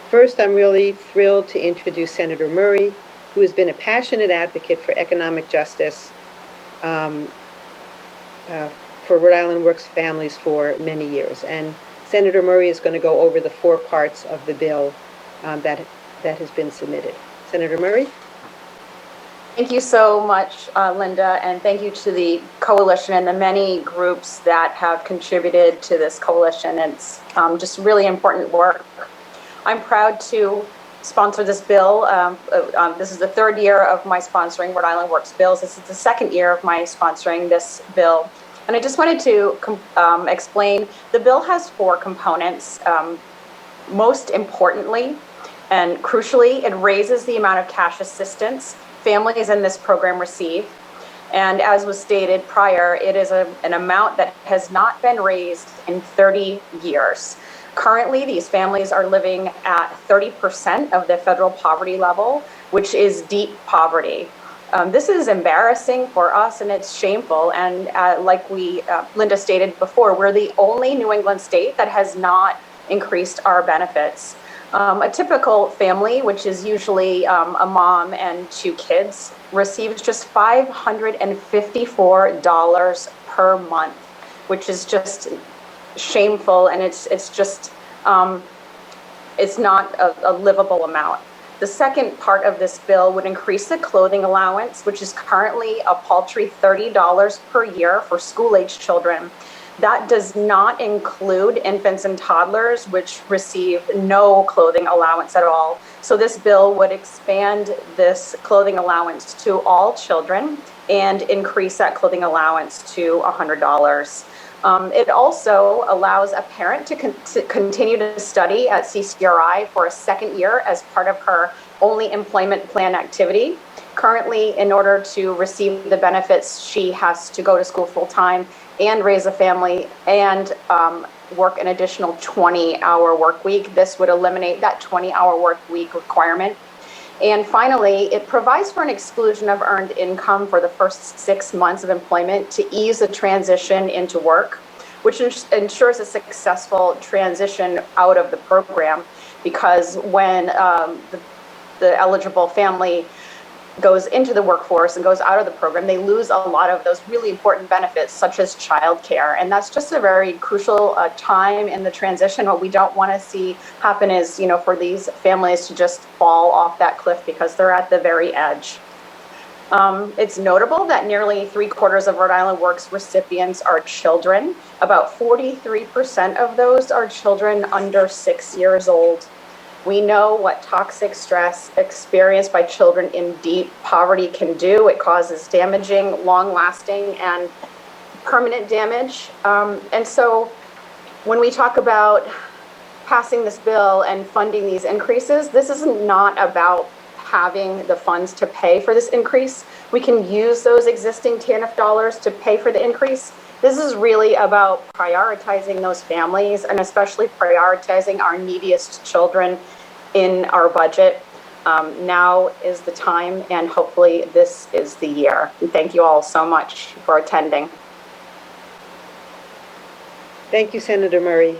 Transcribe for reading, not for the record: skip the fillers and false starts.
First, I'm really thrilled to introduce Senator Murray, who has been a passionate advocate for economic justice um, for Rhode Island Works families for many years. And Senator Murray is going to go over the 4 parts of the bill that has been submitted. Senator Murray? Thank you so much, Linda, and thank you to the coalition and the many groups that have contributed to this coalition. It's just really important work. I'm proud to sponsor this bill. This is the 3rd year of my sponsoring Rhode Island Works bills. This is the 2nd year of my sponsoring this bill. And I just wanted to explain, the bill has 4 components. Most importantly, and crucially, it raises the amount of cash assistance families in this program receive. And as was stated prior, it is an amount that has not been raised in 30 years. Currently, these families are living at 30% of the federal poverty level, which is deep poverty. This is embarrassing for us, and it's shameful. And like Linda stated before, we're the only New England state that has not increased our benefits. A typical family, which is usually a mom and 2 kids, receives just $554 per month, which is just shameful, and it's just it's not a livable amount. The second part of this bill would increase the clothing allowance, which is currently a paltry $30 per year for school-age children. That does not include infants and toddlers, which receive no clothing allowance at all. So this bill would expand this clothing allowance to all children and increase that clothing allowance to $100. It also allows a parent to continue to study at CCRI for a 2nd year as part of her only employment plan activity. Currently, in order to receive the benefits, she has to go to school full-time and raise a family and work an additional 20-hour work week. This would eliminate that 20-hour work week requirement. And finally, it provides for an exclusion of earned income for the first 6 months of employment to ease the transition into work, which ensures a successful transition out of the program, because when the eligible family goes into the workforce and goes out of the program, they lose a lot of those really important benefits, such as childcare. And that's just a very crucial time in the transition. What we don't want to see happen is, for these families to just fall off that cliff because they're at the very edge. It's notable that nearly 3/4 of Rhode Island Works recipients are children. About 43% of those are children under 6 years old. We know what toxic stress experienced by children in deep poverty can do. It causes damaging, long-lasting, and permanent damage. And so when we talk about passing this bill and funding these increases, this is not about having the funds to pay for this increase. We can use those existing TANF dollars to pay for the increase. This is really about prioritizing those families, and especially prioritizing our neediest children in our budget. Now is the time, and hopefully this is the year. And thank you all so much for attending. Thank you, Senator Murray.